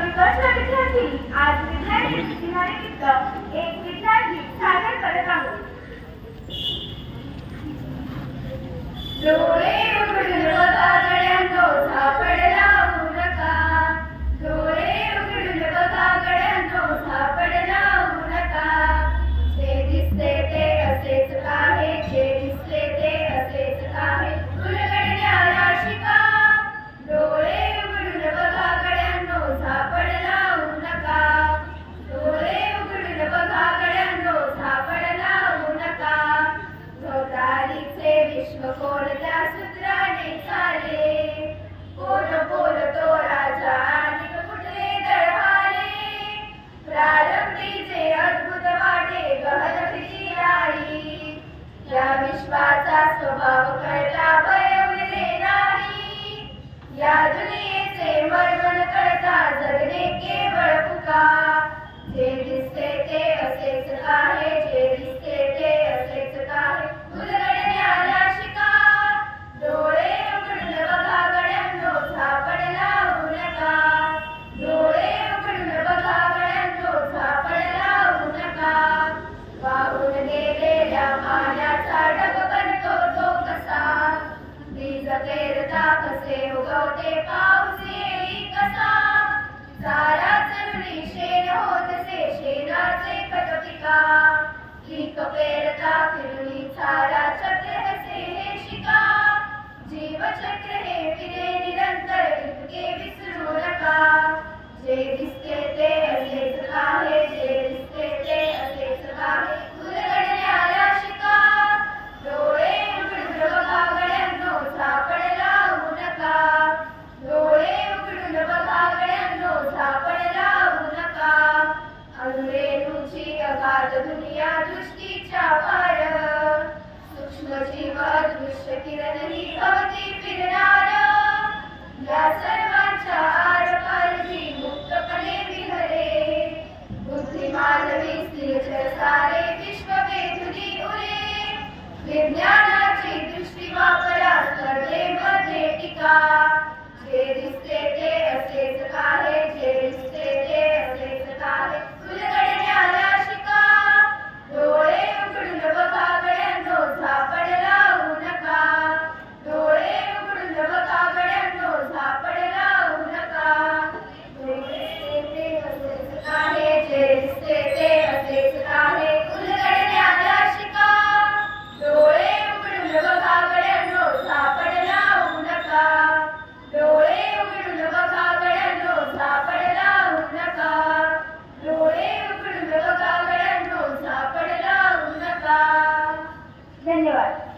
विकसला विद्यार्थी आज विद्यार्थी दिनानिमित्त एक विद्यार्थी सादर करत आहोत. डोळे उघडून बघा गड्यांनो सापडला नका. डोळे उघडून बघा गड्यांनो सापडला नका. जे दिसते ते असेच आहे, जे दिसते ते असेच आहे, उलगडण्याला शिका. डोळे उघडून बघा गड्यांनो सापडला नका. डोळे उघडून बघा गड्यांनो सापडला नका. भोवतालीचे विश्व कोणत्या सूत्राने चाले, कोण बोलतो राजा आणि कुठले दळहाले. प्रारंभीचे अद्भुत वाटे गहन भीती राही, या विश्वाचा स्वभाव कळला भयवले नाही. या दुनियेचे मर्मन कळता जगणे केवळ फुका. जे दिसते ते असेच आहे, जे दिसते ते असेच आहे, उलगडण्याला शिका. डोळे उघडून बघा गड्यांनो सापडला नका. डोळे उघडून बघा गड्यांनो सापडला नका. वाहून गेलेल्या पाण्याचा ढग बनतो तो कसा, बीज पेरता कसे उगवते पाऊस येई कसा. चारा चरुणी शेण होतसे शेणाचे खत पिका, पीक पेरता फिरुनी चारा चक्र कसे हे शिका. जीवचक्र हे फिरे निरंतर इतके विसरू नका. जे दिसते ते असेच आहे, जे दिसते ते असेच आहे, उलगडण्याला शिका. डोळे उघडून बघा गड्यांनो सापडला नका. डोळे उघडून बघा गड्यांनो सापडला नका. अणुरेणूची अगाध दुनिया दृष्टीच्या पार, सूक्ष्म जीव दृश्य किरण ही भवती फिरणार. या सर्वांच्या आरपार जी मुक्तपणे विहरे, बुद्धिमानवी स्थिर सारे विश्व वेधुनी उरे. विज्ञानाची दृष्टी वापरा स्पर्धेमध्ये टिका. जे दिसते ते असेच आहे, जे दिसते ते असेच आहे, उलगडण्याला शिका. डोळे उघडून बघा गड्यांनो सापडला नका. डोळे उघडून बघा गड्यांनो सापडला नका. डोळे ते असेच आहे, जे दिसते ते असेच आहे, उलगडण्याला शिका. डोळे उघडून बघा गड्यांनो सापडला नका. डोळे उघडून बघा गड्यांनो सापडला नका. डोळे उघडून बघा गड्यांनो सापडला नका. धन्यवाद.